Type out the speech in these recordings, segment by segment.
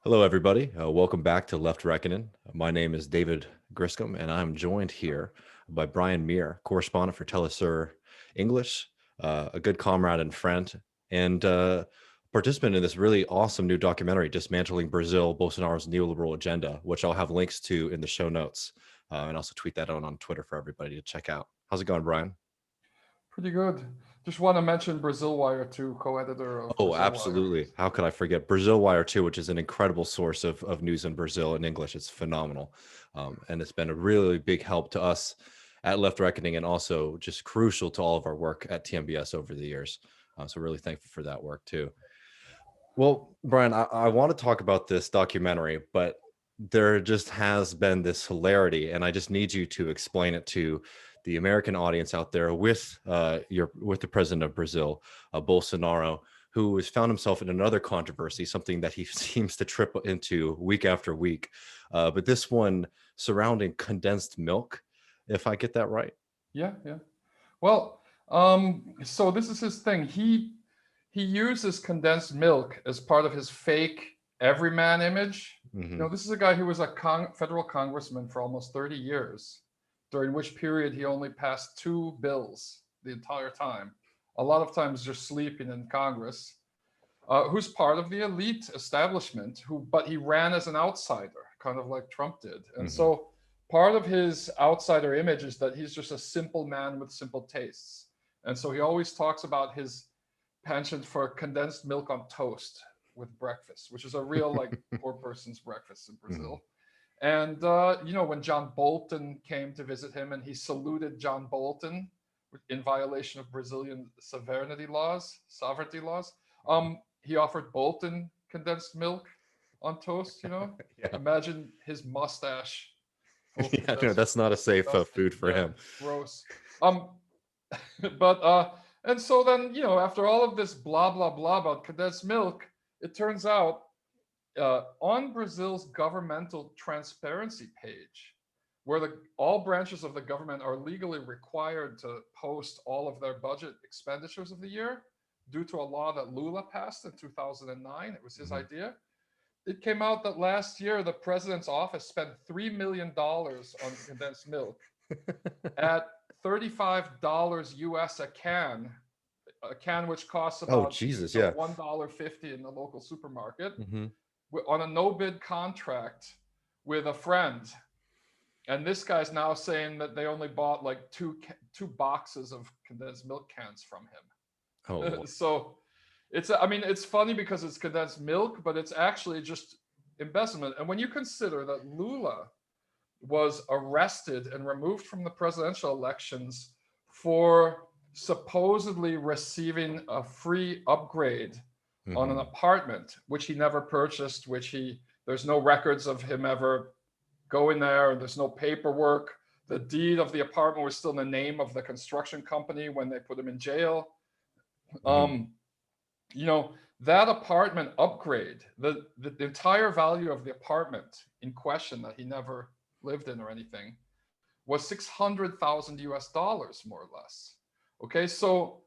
Hello, everybody. Welcome back to Left Reckoning. My name is David Griscom, and I'm joined here by Brian Mier, correspondent for Telesur English, a good comrade and friend, and participant in this really awesome new documentary, Dismantling Brazil, Bolsonaro's Neoliberal Agenda, which I'll have links to in the show notes, and also tweet that out on Twitter for everybody to check out. How's it going, Brian? Pretty good. Just want to mention Brasil Wire too, co-editor of Oh, Brasil Wire. absolutely. How could I forget Brasil Wire too, which is an incredible source of news in Brazil in English. It's phenomenal. And it's been a really big help to us at Left Reckoning and also just crucial to all of our work at TMBS over the years. So really thankful for that work too. Well, Brian, I want to talk about this documentary, but there just has been this hilarity, and I just need you to explain it to the American audience out there with the president of Brazil, Bolsonaro, who has found himself in another controversy, something that he seems to trip into week after week. But this one surrounding condensed milk, if I get that right. Yeah, yeah. Well, so this is his thing. He uses condensed milk as part of his fake everyman image. Hmm. This is a guy who was a federal congressman for almost 30 years, during which period he only passed two bills the entire time. A lot of times just sleeping in Congress. Who's part of the elite establishment, but he ran as an outsider, kind of like Trump did. And Hmm. so part of his outsider image is that he's just a simple man with simple tastes. And so he always talks about his penchant for condensed milk on toast with breakfast, which is a real like poor person's breakfast in Hmm. Brazil. And when John Bolton came to visit him and he saluted John Bolton in violation of Brazilian sovereignty laws, he offered Bolton condensed milk on toast. Yeah. Imagine his mustache full of Yeah, no, condensed that's not a safe disgusting. food for Yeah, him. gross. Um, but and so then after all of this blah blah blah about condensed milk, it turns out on Brazil's governmental transparency page, where all branches of the government are legally required to post all of their budget expenditures of the year due to a law that Lula passed in 2009. It was his Mhm. idea. It came out that last year the president's office spent $3 million on condensed milk at $35 US a can which costs Oh, about Jesus, yeah. $1.50 in the local supermarket Mhm. on a no bid contract with a friend. And this guy's now saying that they only bought like two boxes of condensed milk cans from Oh, him. Lord. So it's funny because it's condensed milk, but it's actually just embezzlement. And when you consider that Lula was arrested and removed from the presidential elections for supposedly receiving a free upgrade on an Mhm. apartment, which he never purchased, there's no records of him ever going there, and there's no paperwork. The deed of the apartment was still in the name of the construction company when they put him in jail. Mhm. Um, you know, that apartment upgrade, the entire value of the apartment in question that he never lived in or anything was 600,000 US dollars, more or less. Okay, so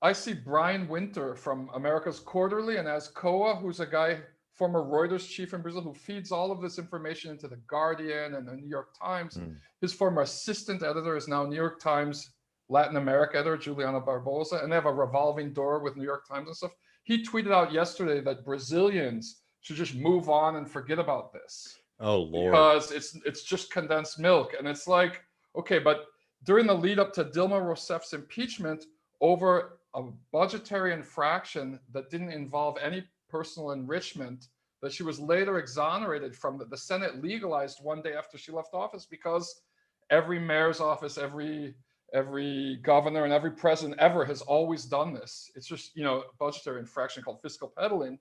I see Brian Winter from America's Quarterly and Azcoa, who's a guy, former Reuters chief in Brazil, who feeds all of this information into the Guardian and the New York Times. Mm. His former assistant editor is now New York Times Latin America editor, Juliana Barbosa, and they have a revolving door with New York Times and stuff. He tweeted out yesterday that Brazilians should just move on and forget about this Oh, Lord. because it's just condensed milk. And it's like, okay, but during the lead up to Dilma Rousseff's impeachment over a budgetary infraction that didn't involve any personal enrichment, that she was later exonerated from, that the Senate legalized one day after she left office, because every mayor's office, every governor and every president ever has always done this. It's just, a budgetary infraction called fiscal peddling.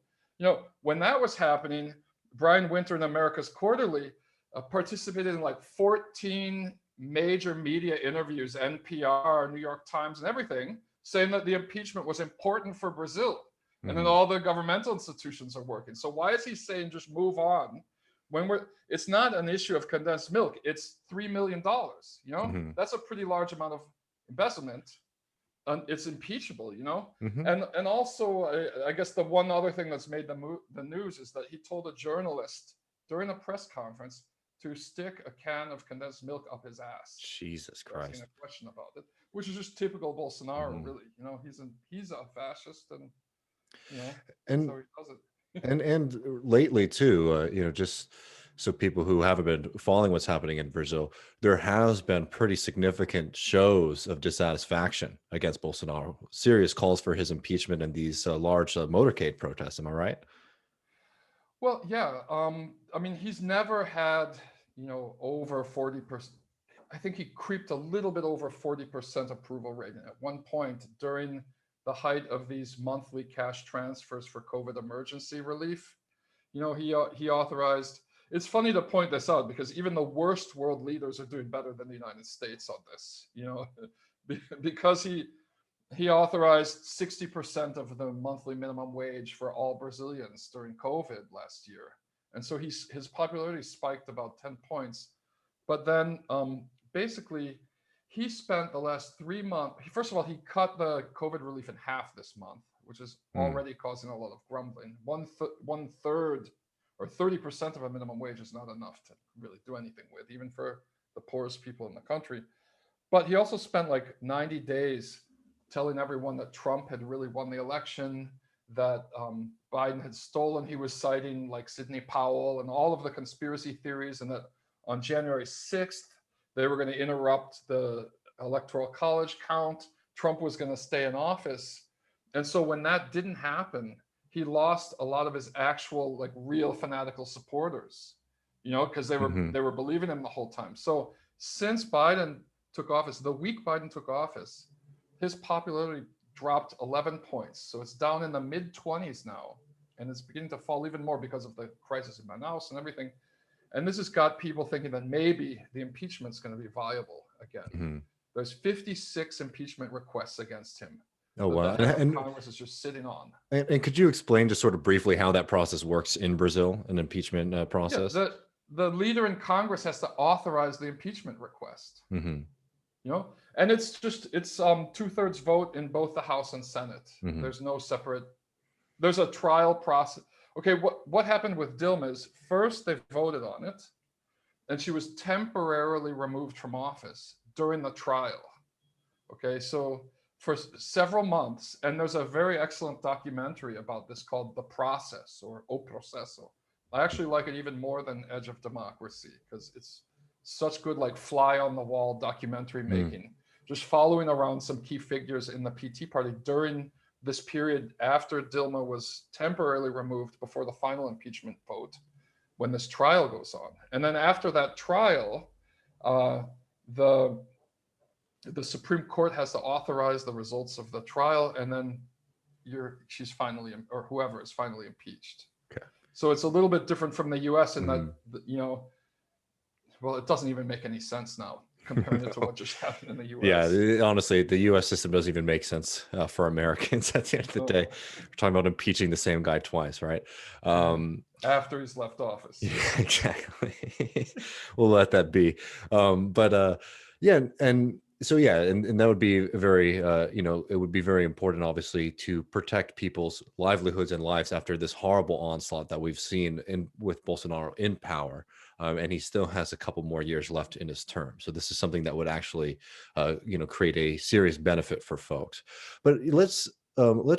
When that was happening, Brian Winter in America's Quarterly participated in like 14 major media interviews, NPR, New York Times, and everything, saying that the impeachment was important for Brazil. And then Mhm. all the governmental institutions are working. So why is he saying just move on when it's not an issue of condensed milk, it's $3 million. Mhm. That's a pretty large amount of investment. it's impeachable, you know. Hmm. And also, I guess the one other thing that's made the news is that he told a journalist during a press conference to stick a can of condensed milk up his ass, Jesus asking Christ. a question about it, which is just typical Bolsonaro, Hmm. really. You know, he's a fascist, and you know that's And how he does it. and lately too, just so people who haven't been following what's happening in Brazil, there has been pretty significant shows of dissatisfaction against Bolsonaro. Serious calls for his impeachment and these large motorcade protests. Am I right? Well, yeah. I mean, he's never had, over 40%. I think he creeped a little bit over 40% approval rating at one point during the height of these monthly cash transfers for COVID emergency relief. He authorized. It's funny to point this out because even the worst world leaders are doing better than the United States on this. Because he authorized 60% of the monthly minimum wage for all Brazilians during COVID last year. And so his popularity spiked about 10 points. But then basically, he spent the last 3 months. First of all, he cut the COVID relief in half this month, which is Mm. already causing a lot of grumbling. One third or 30% of a minimum wage is not enough to really do anything with, even for the poorest people in the country. But he also spent like 90 days telling everyone that Trump had really won the election, that Biden had stolen. He was citing like Sidney Powell and all of the conspiracy theories, and that on January 6th, they were going to interrupt the electoral college count. Trump was going to stay in office. And so when that didn't happen, he lost a lot of his actual, like, real fanatical supporters, because they were Hmm. they were believing him the whole time. So since Biden took office, the week Biden took office, his popularity dropped 11 points. So it's down in the mid 20s now. And it's beginning to fall even more because of the crisis in Manaus and everything. And this has got people thinking that maybe the impeachment's going to be viable again. Hmm. There's 56 impeachment requests against him Oh that the wow! head of Congress is just sitting on. And could you explain just sort of briefly how that process works in Brazil, an impeachment Yeah, process? the leader in Congress has to authorize the impeachment request. Hmm. And it's 2/3 vote in both the House and Senate. Hmm. There's no separate. There's a trial process. Okay, what happened with Dilma is first they voted on it, and she was temporarily removed from office during the trial. Okay, so for several months, and there's a very excellent documentary about this called The Process, or O Processo. I actually like it even more than Edge of Democracy because it's such good, like, fly on the wall documentary making, just following around some key figures in the PT party during this period after Dilma was temporarily removed before the final impeachment vote, when this trial goes on. And then after that trial, the the Supreme Court has to authorize the results of the trial, and then she's finally, or whoever is finally impeached. Okay. So it's a little bit different from the U.S. in that, Mhm. well, it doesn't even make any sense now comparing it to No. what just happened in the Yeah, U.S. honestly, the U.S. system doesn't even make sense for Americans at the end of the day. Oh, We're talking about impeaching the same guy twice, right? yeah. Um, After he's left office. yeah, exactly. We'll let that be. But yeah, and so yeah, and that would be very, it would be very important, obviously, to protect people's livelihoods and lives after this horrible onslaught that we've seen with Bolsonaro in power. And he still has a couple more years left in his term. So this is something that would actually, create a serious benefit for folks. But let's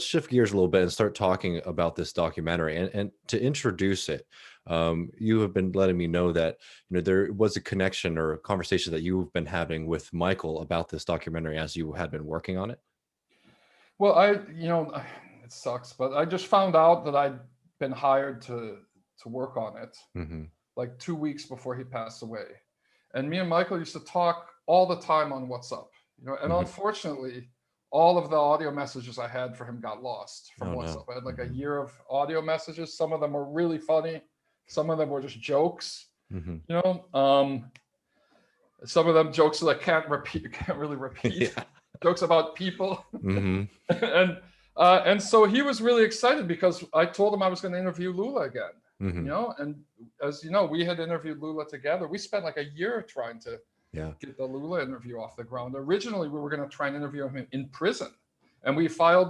shift gears a little bit and start talking about this documentary. And to introduce it, you have been letting me know that there was a connection or a conversation that you've been having with Michael about this documentary as you had been working on it. Well, it sucks, but I just found out that I'd been hired to work on it Hmm. like 2 weeks before he passed away. And me and Michael used to talk all the time on WhatsApp, and Hmm. unfortunately, all of the audio messages I had for him got lost from Oh WhatsApp. no. I had like a Hmm. year of audio messages. Some of them were really funny. Some of them were just jokes, Hmm. you know. Some of them jokes that I can't really repeat. Yeah. Jokes about people. Hmm. And so he was really excited because I told him I was going to interview Lula again. Hmm. And as you know, we had interviewed Lula together. We spent like a year trying to Yeah. get the Lula interview off the ground. Originally, we were going to try and interview him in prison And we filed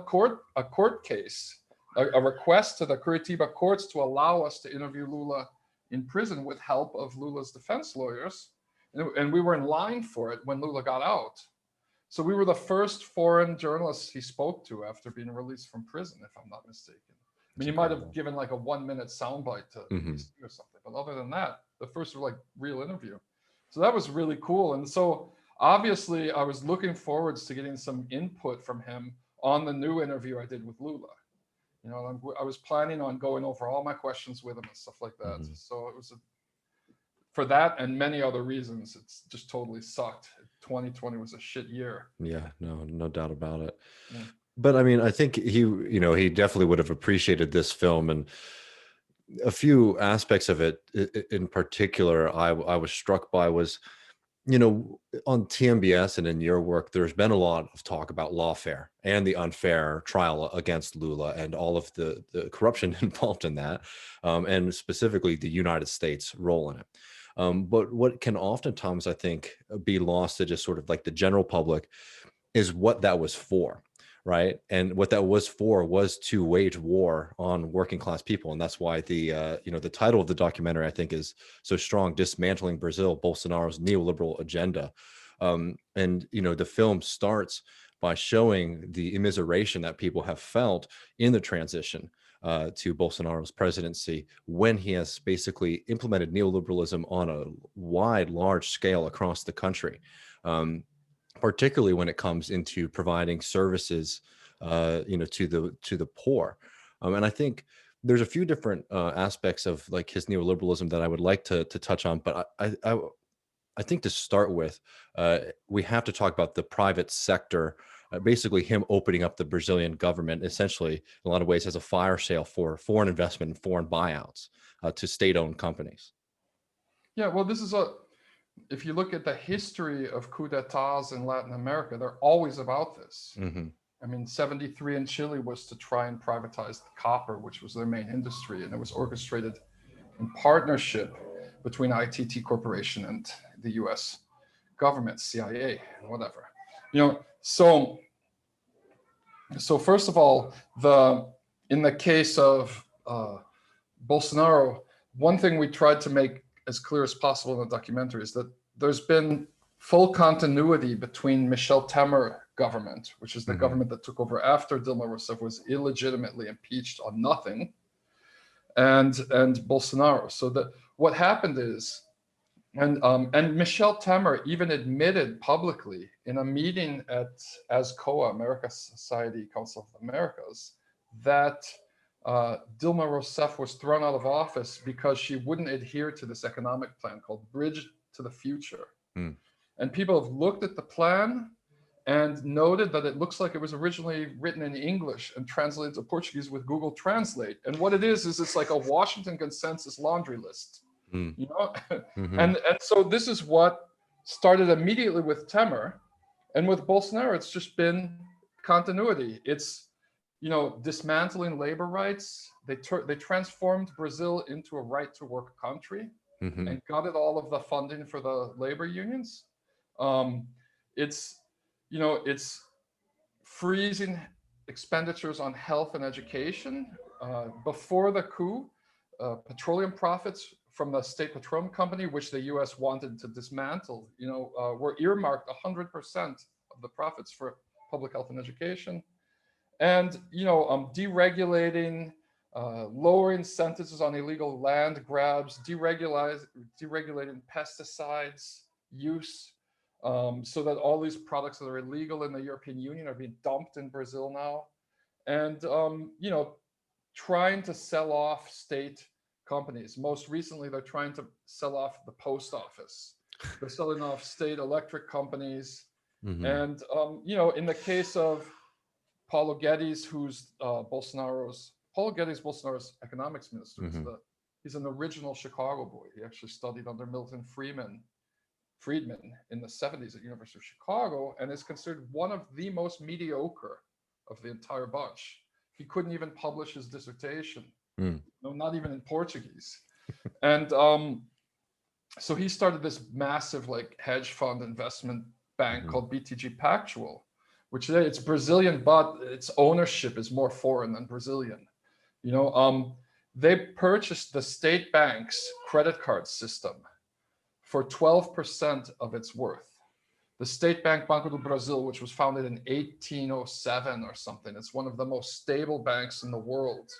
a court case, a request to the Curitiba courts to allow us to interview Lula in prison with help of Lula's defense lawyers. And we were in line for it when Lula got out. So we were the first foreign journalists he spoke to after being released from prison, if I'm not mistaken. I mean, he might have given like a 1-minute soundbite to BBC or something, but other than that, the first like real interview. So that was really cool. And so obviously I was looking forwards to getting some input from him on the new interview I did with Lula. You know, I was planning on going over all my questions with him and stuff like that. So it was for that and many other reasons, it's just totally sucked. 2020 was a shit year. Yeah, no doubt about it. Yeah. But I mean, I think he definitely would have appreciated this film, and a few aspects of it in particular I was struck by was, on TMBS and in your work, there's been a lot of talk about lawfare and the unfair trial against Lula and all of the corruption involved in that, and specifically the United States role in it. But what can oftentimes, I think, be lost to just sort of like the general public is what that was for, right? And what that was for was to wage war on working class people. And that's why the title of the documentary, I think, is so strong: Dismantling Brazil, Bolsonaro's Neoliberal Agenda. And the film starts by showing the immiseration that people have felt in the transition to Bolsonaro's presidency, when he has basically implemented neoliberalism on a large scale across the country, particularly when it comes into providing services, to the poor. And I think there's a few different aspects of like his neoliberalism that I would like to touch on, but I think to start with, we have to talk about the private sector. Basically, him opening up the Brazilian government, essentially, in a lot of ways, as a fire sale for foreign investment and foreign buyouts to state-owned companies. Yeah, well, if you look at the history of coups d'etats in Latin America, they're always about this. I mean, 73 in Chile was to try and privatize the copper, which was their main industry, and it was orchestrated in partnership between ITT Corporation and the US government, CIA, and whatever. So first of all, in the case of Bolsonaro, one thing we tried to make as clear as possible in the documentary is that there's been full continuity between Michel Temer government, which is the government that took over after Dilma Rousseff was illegitimately impeached on nothing, and Bolsonaro. So that what happened is, and Michel Temer even admitted publicly in a meeting at ASCOA, American Society Council of Americas, that Dilma Rousseff was thrown out of office because she wouldn't adhere to this economic plan called Bridge to the Future. And people have looked at the plan and noted that it looks like it was originally written in English and translated to Portuguese with Google Translate. And what it is it's like a Washington consensus laundry list. And so this is what started immediately with Temer, and with Bolsonaro, it's just been continuity. It's dismantling labor rights. They transformed Brazil into a right-to-work country and gutted all of the funding for the labor unions. It's freezing expenditures on health and education. Before the coup, petroleum profits from the state petroleum company, which the U.S. wanted to dismantle, were earmarked 100% of the profits for public health and education. And, deregulating, lowering sentences on illegal land grabs, deregulating pesticides use, so that all these products that are illegal in the European Union are being dumped in Brazil now. And, trying to sell off state companies. Most recently, they're trying to sell off the post office. They're selling off state electric companies. And, in the case of Paulo Guedes, who's Bolsonaro's economics minister. He's an original Chicago boy. He actually studied under Milton Friedman in the 70s at University of Chicago, and is considered one of the most mediocre of the entire bunch. He couldn't even publish his dissertation, not even in Portuguese. And so he started this massive hedge fund investment bank called BTG Pactual, which today it's Brazilian, but its ownership is more foreign than Brazilian. They purchased the state bank's credit card system for 12% of its worth. The state bank Banco do Brasil, which was founded in 1807 or something, it's one of the most stable banks in the world.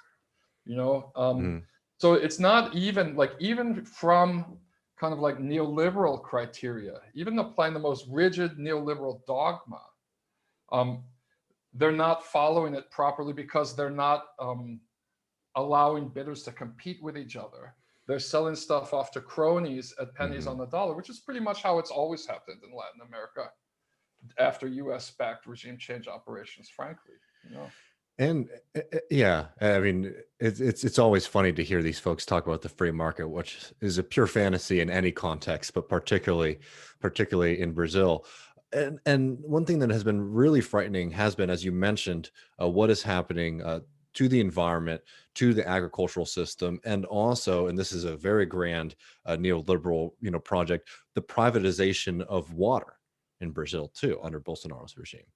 So it's not even from kind of like neoliberal criteria, even applying the most rigid neoliberal dogma, they're not following it properly because they're not allowing bidders to compete with each other. They're selling stuff off to cronies at pennies on the dollar, which is pretty much how it's always happened in Latin America after US-backed regime change operations, frankly. And yeah, I mean, it's always funny to hear these folks talk about the free market, which is a pure fantasy in any context, but particularly in Brazil. And one thing that has been really frightening has been, as you mentioned, what is happening to the environment, to the agricultural system, and also, and this is a very grand neoliberal, project, the privatization of water in Brazil too, under Bolsonaro's regime.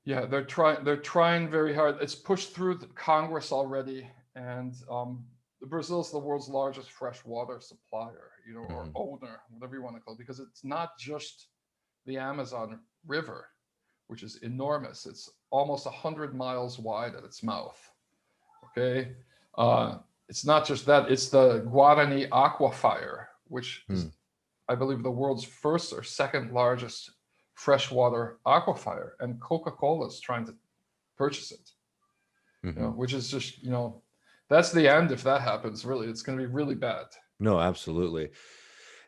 Yeah, they're trying very hard. It's pushed through the Congress already, and Brazil is the world's largest freshwater supplier, or owner, whatever you want to call it, because it's not just the Amazon River, which is enormous. It's almost 100 miles wide at its mouth. Okay, it's not just that. It's the Guarani Aquifer, which is, I believe, the world's first or second largest freshwater aquifer, and Coca-Cola is trying to purchase it, which is just, that's the end. If that happens, really, it's going to be really bad. No, absolutely.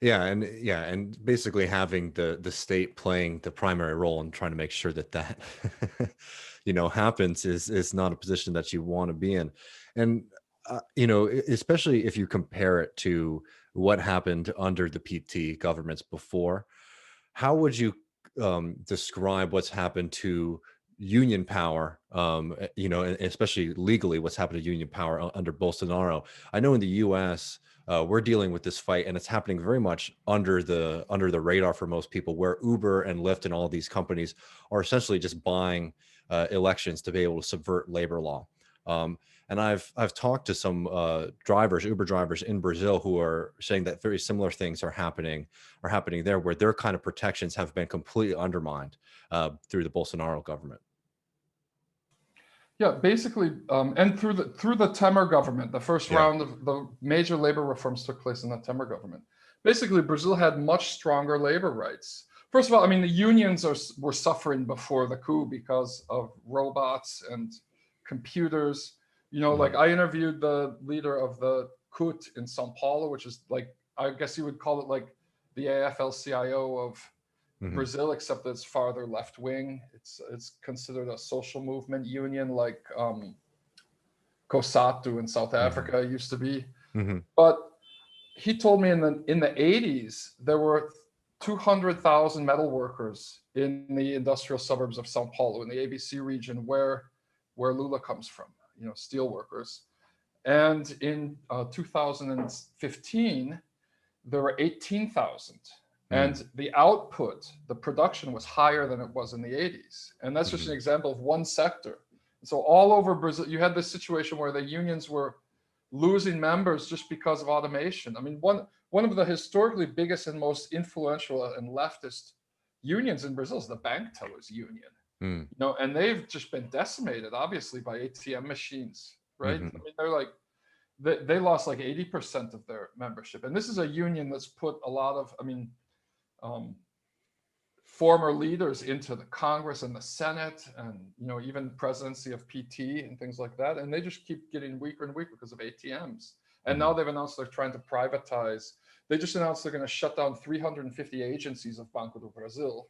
Yeah. And basically having the state playing the primary role and trying to make sure that happens is not a position that you want to be in. And, especially if you compare it to what happened under the PT governments before, how would you describe what's happened to union power, especially legally, what's happened to union power under Bolsonaro? I know in the US, we're dealing with this fight, and it's happening very much under the radar for most people, where Uber and Lyft and all of these companies are essentially just buying elections to be able to subvert labor law. And I've talked to some Uber drivers in Brazil who are saying that very similar things are happening there, where their kind of protections have been completely undermined through the Bolsonaro government. Yeah, basically, and through the Temer government, the first round of the major labor reforms took place in the Temer government. Basically, Brazil had much stronger labor rights. First of all, I mean, the unions were suffering before the coup because of robots and computers. Like I interviewed the leader of the CUT in Sao Paulo, which is like, I guess you would call it like the AFL-CIO of Brazil, except that it's farther left wing. It's considered a social movement union, like COSATU in South Africa used to be. But he told me in the 80s there were 200,000 metal workers in the industrial suburbs of Sao Paulo, in the ABC region where Lula comes from, steel workers. And in 2015, there were 18,000. And the output, the production was higher than it was in the 80s. And that's just an example of one sector. So all over Brazil, you had this situation where the unions were losing members just because of automation. I mean, one of the historically biggest and most influential and leftist unions in Brazil is the bank tellers union. And they've just been decimated, obviously, by ATM machines, right? I mean, they're like, they lost like 80% of their membership. And this is a union that's put a lot of, former leaders into the Congress and the Senate, and even presidency of PT and things like that, and they just keep getting weaker and weaker because of ATMs. And now they've announced they're trying to privatize. They just announced they're going to shut down 350 agencies of Banco do Brasil,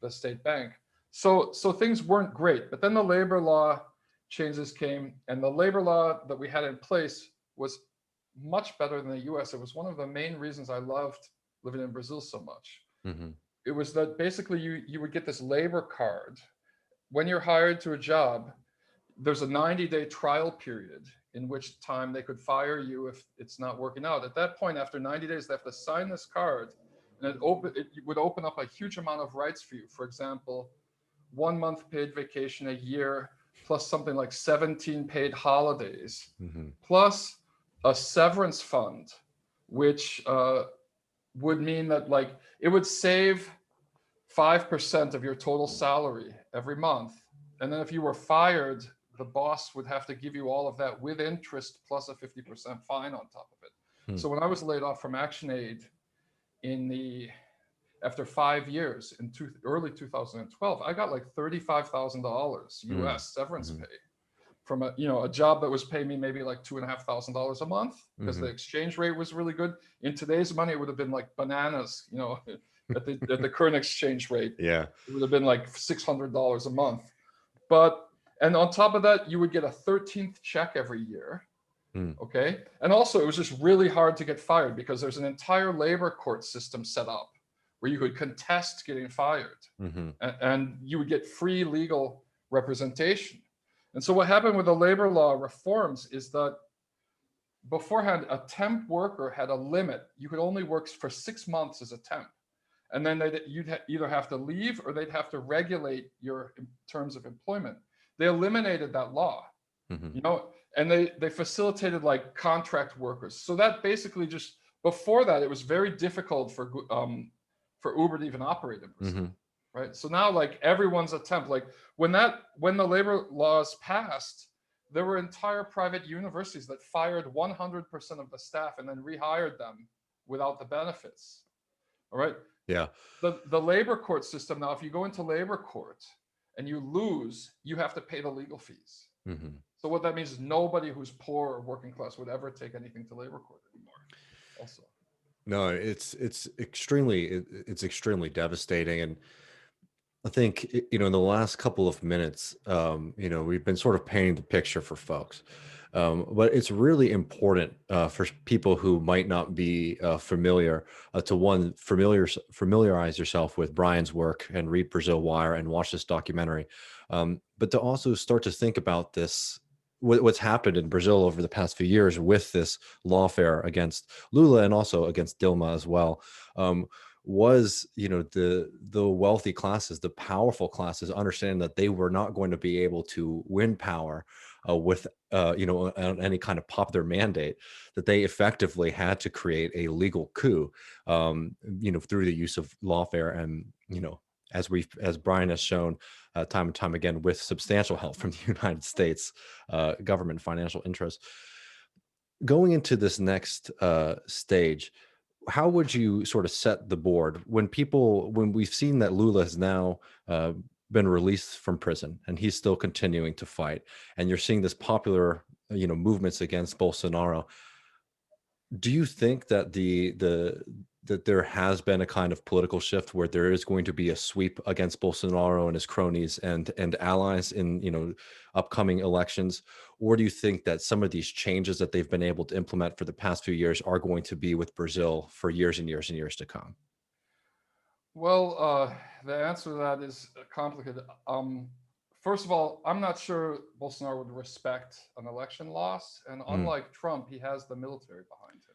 the state bank. So things weren't great. But then the labor law changes came, and the labor law that we had in place was much better than the US. It was one of the main reasons I loved living in Brazil so much. It was that basically you would get this labor card. When you're hired to a job, there's a 90-day trial period in which time they could fire you if it's not working out. At that point, after 90 days, they have to sign this card, and it would open up a huge amount of rights for you. For example, 1 month paid vacation a year, plus something like 17 paid holidays, plus a severance fund, which would mean that like it would save 5% of your total salary every month. And then if you were fired, the boss would have to give you all of that with interest plus a 50% fine on top of it. So when I was laid off from ActionAid after 5 years in early 2012, I got like $35,000 US severance pay from a job that was paying me maybe like $2,500 a month because the exchange rate was really good. In today's money, it would have been like bananas, at the current exchange rate. Yeah. It would have been like $600 a month. And on top of that, you would get a 13th check every year. Okay. And also it was just really hard to get fired because there's an entire labor court system set up where you could contest getting fired and you would get free legal representation. And so what happened with the labor law reforms is that beforehand, a temp worker had a limit. You could only work for 6 months as a temp. And then you'd either have to leave or they'd have to regulate your terms of employment. They eliminated that law, and they facilitated like contract workers. So that basically just, before that, it was very difficult for Uber to even operate in Brazil. Right. So now like everyone's a temp. Like when the labor laws passed, there were entire private universities that fired 100% of the staff and then rehired them without the benefits. All right. Yeah. The labor court system now, if you go into labor court and you lose, you have to pay the legal fees. So what that means is nobody who's poor or working class would ever take anything to labor court anymore. Also. No, it's extremely devastating. And I think, in the last couple of minutes, we've been sort of painting the picture for folks. But it's really important for people who might not be familiar to familiarize yourself with Brian's work and read Brasil Wire and watch this documentary, but to also start to think about what's happened in Brazil over the past few years with this lawfare against Lula and also against Dilma as well. Was the wealthy classes, the powerful classes, understanding that they were not going to be able to win power with any kind of popular mandate, that they effectively had to create a legal coup, through the use of lawfare, and as Brian has shown time and time again, with substantial help from the United States government financial interests. Going into this next stage, how would you sort of set the board when we've seen that Lula has now been released from prison and he's still continuing to fight, and you're seeing this popular, movements against Bolsonaro? Do you think that that there has been a kind of political shift where there is going to be a sweep against Bolsonaro and his cronies and allies in upcoming elections? Or do you think that some of these changes that they've been able to implement for the past few years are going to be with Brazil for years and years and years to come? Well, the answer to that is complicated. First of all, I'm not sure Bolsonaro would respect an election loss, and unlike Trump, he has the military behind him.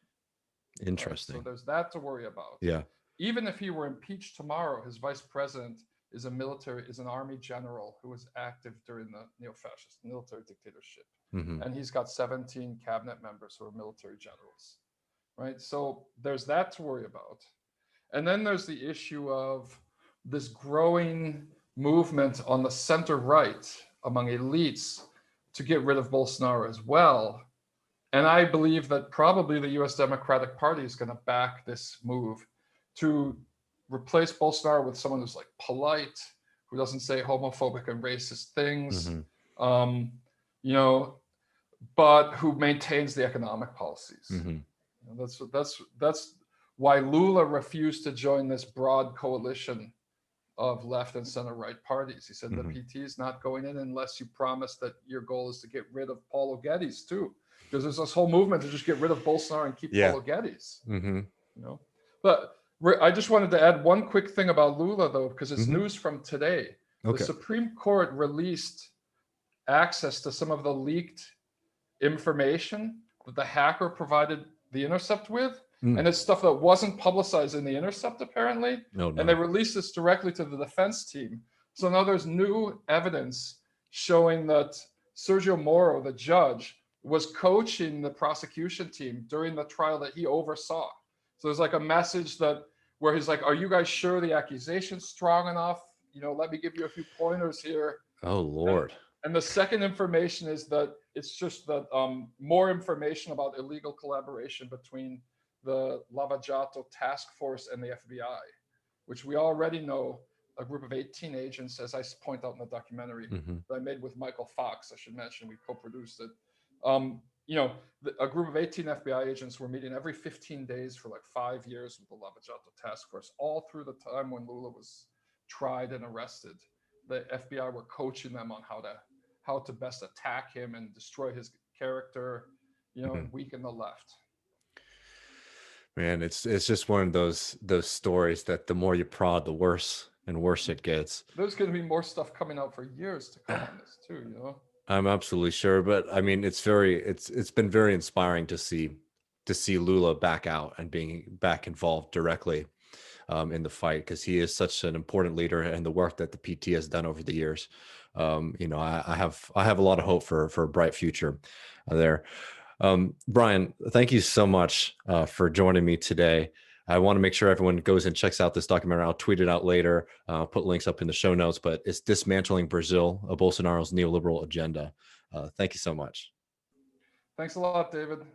Interesting. Right? So there's that to worry about. Yeah. Even if he were impeached tomorrow, his vice president is an army general who was active during the neo-fascist military dictatorship. And he's got 17 cabinet members who are military generals, right? So there's that to worry about. And then there's the issue of this growing movement on the center right among elites to get rid of Bolsonaro as well. And I believe that probably the US Democratic Party is going to back this move to replace Bolsonaro with someone who's like polite, who doesn't say homophobic and racist things, but who maintains the economic policies. That's why Lula refused to join this broad coalition of left and center right parties. He said the PT is not going in unless you promise that your goal is to get rid of Paulo Guedes too, because there's this whole movement to just get rid of Bolsonaro and keep Paulo Guedes. But I just wanted to add one quick thing about Lula though, because it's news from today. The Supreme Court released access to some of the leaked information that the hacker provided The Intercept with. And it's stuff that wasn't publicized in The Intercept, apparently. And they released this directly to the defense team. So now there's new evidence showing that Sergio Moro, the judge, was coaching the prosecution team during the trial that he oversaw. So there's like a message that where he's like, "Are you guys sure the accusation's strong enough? You know, let me give you a few pointers here." Oh Lord. And the second information is that it's just that more information about illegal collaboration between the Lava Jato task force and the FBI, which we already know a group of 18 agents, as I point out in the documentary that I made with Michael Fox. I should mention we co-produced it. You know, a group of 18 FBI agents were meeting every 15 days for like 5 years with the Lava Jato task force, all through the time when Lula was tried and arrested. The FBI were coaching them on how to best attack him and destroy his character, you know, weaken the left. Man, it's just one of those stories that the more you prod, the worse and worse it gets. There's going to be more stuff coming out for years to come on this too, you know. I'm absolutely sure, but I mean, it's been very inspiring to see Lula back out and being back involved directly in the fight, because he is such an important leader, and the work that the PT has done over the years. You know, I have a lot of hope for a bright future there. Brian, thank you so much for joining me today. I want to make sure everyone goes and checks out this documentary. I'll tweet it out later. I'll put links up in the show notes, but it's Dismantling Brazil, Bolsonaro's Neoliberal Agenda. Thank you so much. Thanks a lot, David.